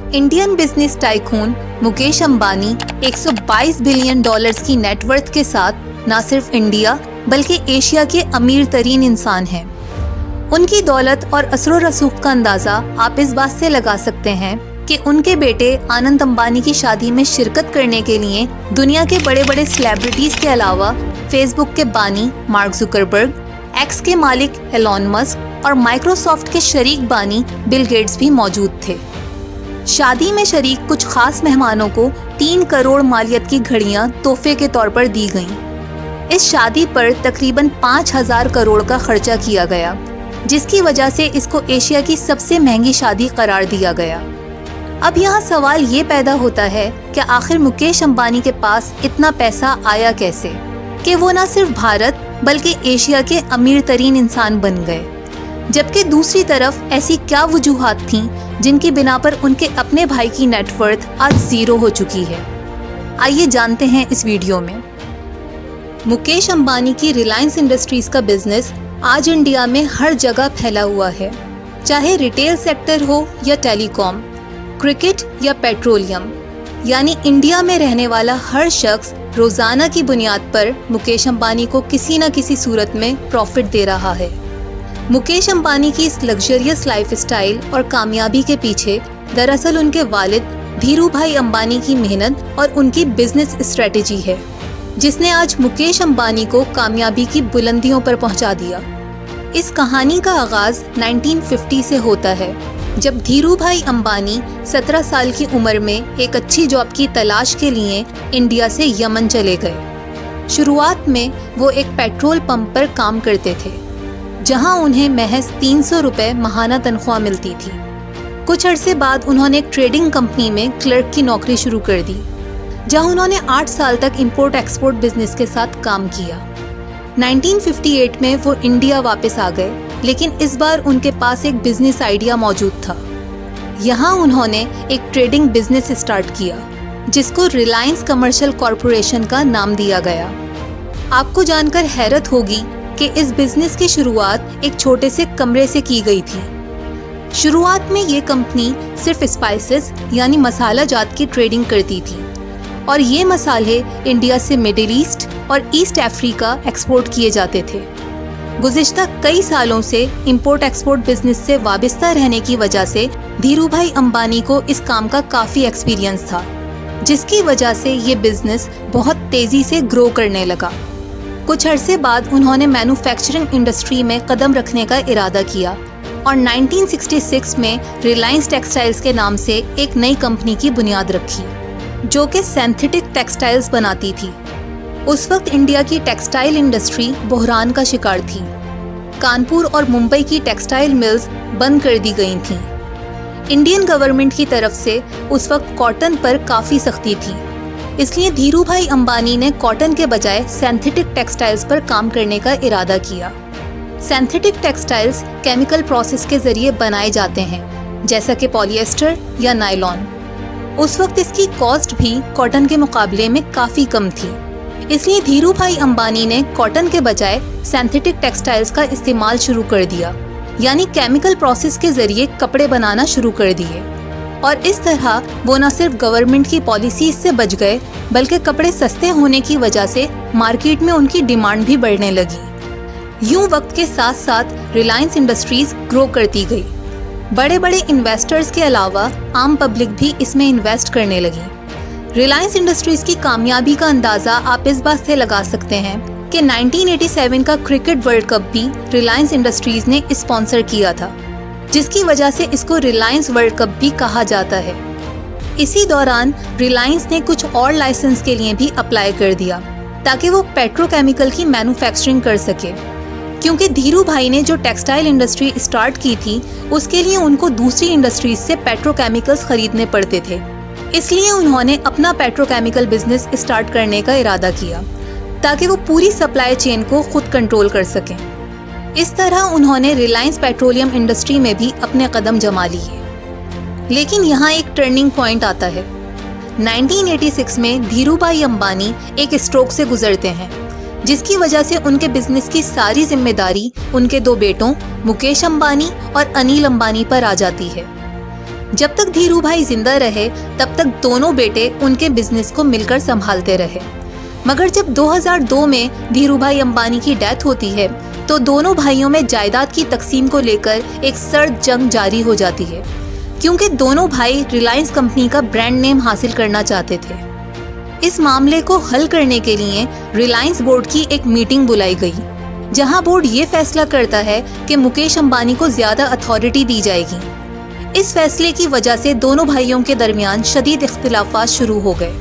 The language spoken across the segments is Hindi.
Indian business tycoon Mukesh Ambani 122 billion dollars की नेटवर्थ के साथ न सिर्फ इंडिया बल्कि एशिया के अमीर तरीन इंसान हैं। उनकी दौलत और असरो रसूख का अंदाजा आप इस बात से लगा सकते हैं कि उनके बेटे आनंद अंबानी की शादी में शिरकत करने के लिए दुनिया के बड़े बड़े सेलिब्रिटीज के अलावा फेसबुक के बानी मार्क जुकरबर्ग, एक्स के मालिक एलॉन मस्क और माइक्रोसॉफ्ट के शरीक बानी बिल गेट्स भी मौजूद थे। शादी में शरीक कुछ खास मेहमानों को 3 करोड़ मालियत की घड़ियां तोहफे के तौर पर दी गईं। इस शादी पर तकरीबन 5,000 करोड़ का खर्चा किया गया, जिसकी वजह से इसको एशिया की सबसे महंगी शादी करार दिया गया। अब यहाँ सवाल ये पैदा होता है कि आखिर मुकेश अंबानी के पास इतना पैसा आया कैसे कि वो न सिर्फ भारत बल्कि एशिया के अमीर तरीन इंसान बन गए, जबकि दूसरी तरफ ऐसी क्या वजूहात थीं जिनकी बिना पर उनके अपने भाई की नेटवर्थ आज जीरो हो चुकी है। आइए जानते हैं इस वीडियो में। मुकेश अंबानी की रिलायंस इंडस्ट्रीज का बिजनेस आज इंडिया में हर जगह फैला हुआ है, चाहे रिटेल सेक्टर हो या टेलीकॉम, क्रिकेट या पेट्रोलियम। यानी इंडिया में रहने वाला हर शख्स रोजाना की बुनियाद पर मुकेश अंबानी को किसी न किसी सूरत में प्रॉफिट दे रहा है। मुकेश अंबानी की इस लग्जरियस लाइफस्टाइल और कामयाबी के पीछे दरअसल उनके वालिद धीरू भाई अंबानी की मेहनत और उनकी बिजनेस स्ट्रेटेजी है, जिसने आज मुकेश अंबानी को कामयाबी की बुलंदियों पर पहुंचा दिया। इस कहानी का आगाज 1950 से होता है, जब धीरू भाई अंबानी 17 साल की उम्र में एक अच्छी जॉब की तलाश के लिए इंडिया से यमन चले गए। शुरुआत में वो एक पेट्रोल पंप पर काम करते थे, जहां उन्हें महज 300 रुपए माहाना तनख्वाह मिलती थी। कुछ अरसे बाद उन्होंने एक ट्रेडिंग कंपनी में क्लर्क की नौकरी शुरू कर दी, जहां उन्होंने 8 साल तक इंपोर्ट एक्सपोर्ट बिजनेस के साथ काम किया। 1958 में वो इंडिया वापस आ गए, लेकिन इस बार उनके पास एक बिजनेस आइडिया मौजूद था। यहाँ उन्होंने एक ट्रेडिंग बिजनेस स्टार्ट किया, जिसको रिलायंस कमर्शियल कॉरपोरेशन का नाम दिया गया। आपको जानकर हैरत होगी कि इस बिजनेस की शुरुआत एक छोटे से कमरे से की गई थी। शुरुआत में ये कंपनी सिर्फ स्पाइसेस यानी मसाला जात की ट्रेडिंग करती थी, और ये मसाले इंडिया से मिडिल ईस्ट और ईस्ट अफ्रीका एक्सपोर्ट किए जाते थे। गुज़िश्ता कई सालों से इंपोर्ट एक्सपोर्ट बिजनेस से वाबस्ता रहने की वजह से धीरू भाई अंबानी को इस काम का काफ़ी एक्सपीरियंस था, जिसकी वजह से ये बिजनेस बहुत तेज़ी से ग्रो करने लगा। कुछ अरसे बाद उन्होंने मैन्युफैक्चरिंग इंडस्ट्री में कदम रखने का इरादा किया और 1966 में रिलायंस टेक्सटाइल्स के नाम से एक नई कंपनी की बुनियाद रखी, जो कि सिंथेटिक टेक्सटाइल्स बनाती थी। उस वक्त इंडिया की टेक्सटाइल इंडस्ट्री बहरान का शिकार थी। कानपुर और मुंबई की टेक्सटाइल मिल्स बंद कर दी गई थीं। इंडियन गवर्नमेंट की तरफ से उस वक्त कॉटन पर काफ़ी सख्ती थी, इसलिए धीरू भाई अंबानी ने कॉटन के बजाय सिंथेटिक टेक्सटाइल्स पर काम करने का इरादा किया। सिंथेटिक टेक्सटाइल्स केमिकल प्रोसेस के जरिए बनाए जाते हैं, जैसा कि पॉलिएस्टर या नायलॉन। उस वक्त इसकी कॉस्ट भी कॉटन के मुकाबले में काफ़ी कम थी, इसलिए धीरू भाई अंबानी ने कॉटन के बजाय सिंथेटिक टेक्सटाइल्स का इस्तेमाल शुरू कर दिया, यानी केमिकल प्रोसेस के जरिए कपड़े बनाना शुरू कर दिए। और इस तरह वो न सिर्फ गवर्नमेंट की पॉलिसीज से बच गए, बल्कि कपड़े सस्ते होने की वजह से मार्केट में उनकी डिमांड भी बढ़ने लगी। यूं वक्त के साथ साथ रिलायंस इंडस्ट्रीज ग्रो करती गई। बड़े बड़े इन्वेस्टर्स के अलावा आम पब्लिक भी इसमें इन्वेस्ट करने लगी। रिलायंस इंडस्ट्रीज की कामयाबी का अंदाजा आप इस बात से लगा सकते हैं कि 1987 का क्रिकेट वर्ल्ड कप भी रिलायंस इंडस्ट्रीज ने स्पॉन्सर किया था, जिसकी वजह से इसको रिलायंस वर्ल्ड कप भी कहा जाता है। इसी दौरान रिलायंस ने कुछ और लाइसेंस के लिए भी अप्लाई कर दिया, ताकि वो पेट्रोकेमिकल की मैन्युफैक्चरिंग कर सके, क्योंकि धीरू भाई ने जो टेक्सटाइल इंडस्ट्री स्टार्ट की थी उसके लिए उनको दूसरी इंडस्ट्रीज से पेट्रोकेमिकल्स खरीदने पड़ते थे। इसलिए उन्होंने अपना पेट्रोकेमिकल बिजनेस स्टार्ट करने का इरादा किया, ताकि वो पूरी सप्लाई चेन को खुद कंट्रोल कर सकें। इस तरह उन्होंने रिलायंस पेट्रोलियम इंडस्ट्री में भी अपने कदम जमा लिए। लेकिन यहाँ एक टर्निंग पॉइंट आता है। 1986 में धीरू भाई अंबानी एक स्ट्रोक से गुजरते हैं, जिसकी वजह से उनके बिजनेस की सारी जिम्मेदारी उनके 2 बेटों मुकेश अंबानी और अनिल अंबानी पर आ जाती है। जब तक धीरू भाई जिंदा रहे तब तक दोनों बेटे उनके बिजनेस को मिलकर संभालते रहे। मगर जब 2002 में धीरू भाई अंबानी की डेथ होती है तो दोनों भाइयों में जायदाद की तकसीम को लेकर एक सर्द जंग जारी हो जाती है, क्योंकि दोनों भाई रिलायंस कंपनी का ब्रांड नेम हासिल करना चाहते थे। इस मामले को हल करने के लिए रिलायंस बोर्ड की एक मीटिंग बुलाई गई, जहां बोर्ड ये फैसला करता है कि मुकेश अंबानी को ज्यादा अथॉरिटी दी जाएगी। इस फैसले की वजह से दोनों भाइयों के दरमियान शदीद इख्तिलाफात शुरू हो गए।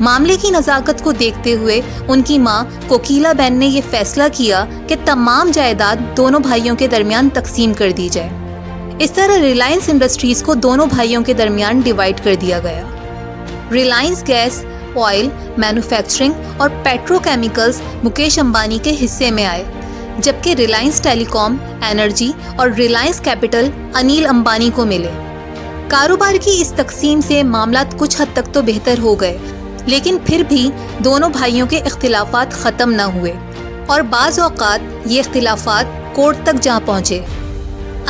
मामले की नज़ाकत को देखते हुए उनकी मां कोकिला बेन ने यह फैसला किया कि तमाम जायदाद दोनों भाइयों के दरमियान तकसीम कर दी जाए। इस तरह रिलायंस इंडस्ट्रीज को दोनों भाइयों के दरमियान डिवाइड कर दिया गया। रिलायंस गैस, ऑयल, मैन्युफैक्चरिंग और पेट्रोकेमिकल्स मुकेश अंबानी के हिस्से में आए, जबकि रिलायंस टेलीकॉम, एनर्जी और रिलायंस कैपिटल अनिल अंबानी को मिले। कारोबार की इस तकसीम से मामलात कुछ हद तक तो बेहतर हो गए, लेकिन फिर भी दोनों भाइयों के इख्तिलाफात ख़त्म न हुए और बाज़ औक़ात ये इख्तिलाफात कोर्ट तक जा पहुँचे।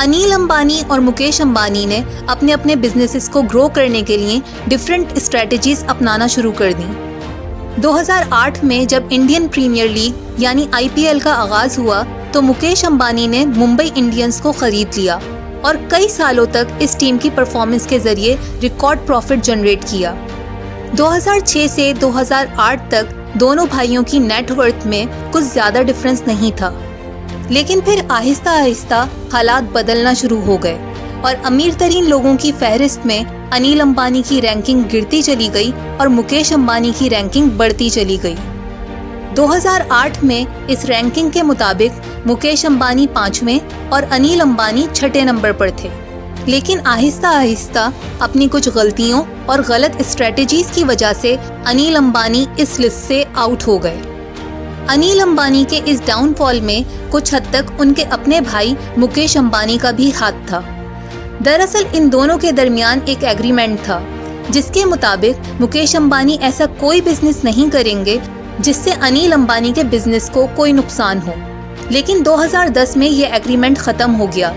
अनिल अंबानी और मुकेश अंबानी ने अपने अपने बिजनेसेस को ग्रो करने के लिए डिफरेंट स्ट्रेटजीज अपनाना शुरू कर दी। 2008 में जब इंडियन प्रीमियर लीग यानी IPL का आगाज़ हुआ तो मुकेश अंबानी ने मुंबई इंडियंस को ख़रीद लिया और कई सालों तक इस टीम की परफॉर्मेंस के ज़रिए रिकॉर्ड प्रॉफिट जनरेट किया। 2006 से 2008 तक दोनों भाइयों की नेटवर्थ में कुछ ज़्यादा डिफरेंस नहीं था, लेकिन फिर आहिस्ता आहिस्ता हालात बदलना शुरू हो गए और अमीर तरीन लोगों की फहरिस्त में अनिल अंबानी की रैंकिंग गिरती चली गई और मुकेश अंबानी की रैंकिंग बढ़ती चली गई। 2008 में इस रैंकिंग के मुताबिक मुकेश अंबानी 5वें और अनिल अंबानी 6ठे नंबर पर थे, लेकिन आहिस्ता आहिस्ता अपनी कुछ गलतियों और गलत स्ट्रेटजीज की वजह से अनिल अंबानी इस लिस्ट से आउट हो गए। अनिल अंबानी के इस डाउनफॉल में कुछ हद तक उनके अपने भाई मुकेश अंबानी का भी हाथ था। दरअसल इन दोनों के दरमियान एक एग्रीमेंट था जिसके मुताबिक मुकेश अंबानी ऐसा कोई बिजनेस नहीं करेंगे जिससे अनिल अंबानी के बिजनेस को कोई नुकसान हो। लेकिन 2010 में ये एग्रीमेंट ख़त्म हो गया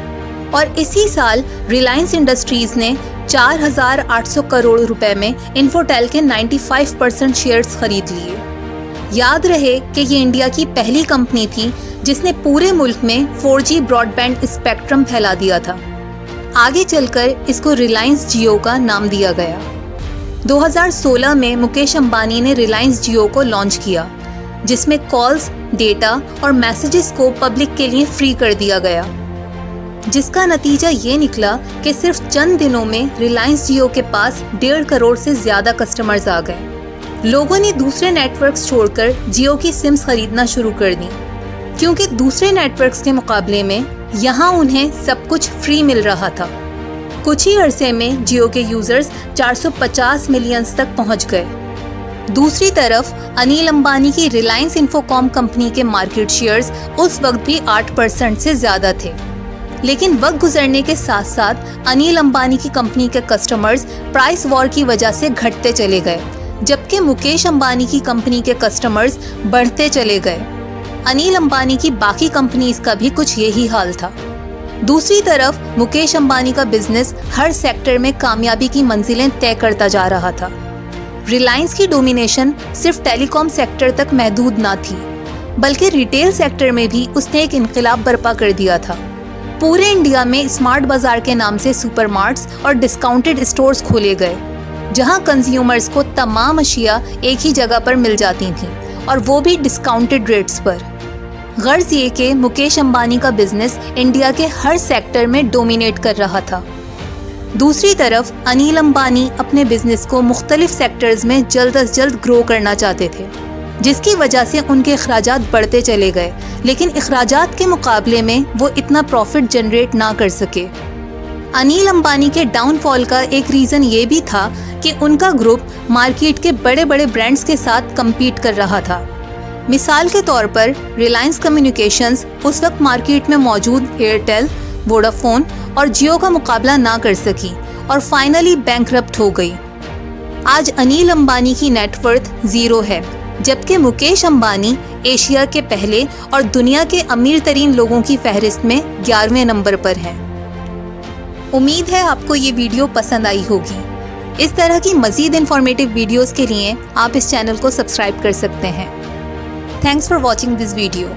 और इसी साल रिलायंस इंडस्ट्रीज ने 4,800 करोड़ रुपए में इन्फोटेल के 95% शेयर्स खरीद लिए। याद रहे कि ये इंडिया की पहली कंपनी थी जिसने पूरे मुल्क में 4G ब्रॉडबैंड स्पेक्ट्रम फैला दिया था। आगे चलकर इसको रिलायंस जियो का नाम दिया गया। 2016 में मुकेश अंबानी ने रिलायंस जियो को लॉन्च किया, जिसमें कॉल्स, डेटा और मैसेजेस को पब्लिक के लिए फ्री कर दिया गया, जिसका नतीजा ये निकला कि सिर्फ चंद दिनों में रिलायंस जियो के पास 1.5 करोड़ से ज़्यादा कस्टमर्स आ गए। लोगों ने दूसरे नेटवर्क्स छोड़कर जियो की सिम्स खरीदना शुरू कर दी, क्योंकि दूसरे नेटवर्क्स के मुकाबले में यहाँ उन्हें सब कुछ फ्री मिल रहा था। कुछ ही अरसे में जियो के यूजर्स 450 मिलियन तक पहुँच गए। दूसरी तरफ अनिल अंबानी की रिलायंस इन्फोकॉम कंपनी के मार्केट शेयर्स उस वक्त भी 8% से ज़्यादा थे, लेकिन वक्त गुजरने के साथ साथ अनिल अंबानी की कंपनी के कस्टमर्स प्राइस वॉर की वजह से घटते चले गए, जबकि मुकेश अंबानी की कंपनी के कस्टमर्स बढ़ते चले गए। अनिल अंबानी की बाकी कंपनीज का भी कुछ यही हाल था। दूसरी तरफ मुकेश अंबानी का बिजनेस हर सेक्टर में कामयाबी की मंजिलें तय करता जा रहा था। रिलायंस की डोमिनेशन सिर्फ टेलीकॉम सेक्टर तक महदूद ना थी, बल्कि रिटेल सेक्टर में भी उसने एक इनकलाब बर्पा कर दिया था। पूरे इंडिया में स्मार्ट बाजार के नाम से सुपरमार्ट्स और डिस्काउंटेड स्टोर्स खोले गए, जहां कंज्यूमर्स को तमाम अशिया एक ही जगह पर मिल जाती थीं, और वो भी डिस्काउंटेड रेट्स पर। गर्ज ये कि मुकेश अंबानी का बिजनेस इंडिया के हर सेक्टर में डोमिनेट कर रहा था। दूसरी तरफ अनिल अंबानी अपने बिजनेस को मुख्तलिफ सेक्टर्स में जल्द अज जल्द ग्रो करना चाहते थे, जिसकी वजह से उनके अखराजात बढ़ते चले गए, लेकिन अखराजात के मुकाबले में वो इतना प्रॉफिट जनरेट ना कर सके। अनिल अंबानी के डाउनफॉल का एक रीज़न ये भी था कि उनका ग्रुप मार्केट के बड़े बड़े ब्रांड्स के साथ कम्पीट कर रहा था। मिसाल के तौर पर रिलायंस कम्युनिकेशंस उस वक्त मार्केट में मौजूद एयरटेल, वोडाफोन और जियो का मुकाबला ना कर सकी और फाइनली बैंकरप्ट हो गई। आज अनिल अंबानी की नेटवर्थ 0 है, जबकि मुकेश अंबानी एशिया के पहले और दुनिया के अमीर तरीन लोगों की फहरिस्त में 11वें नंबर पर हैं। उम्मीद है आपको ये वीडियो पसंद आई होगी। इस तरह की मज़ीद इंफॉर्मेटिव वीडियोस के लिए आप इस चैनल को सब्सक्राइब कर सकते हैं। Thanks for watching this video.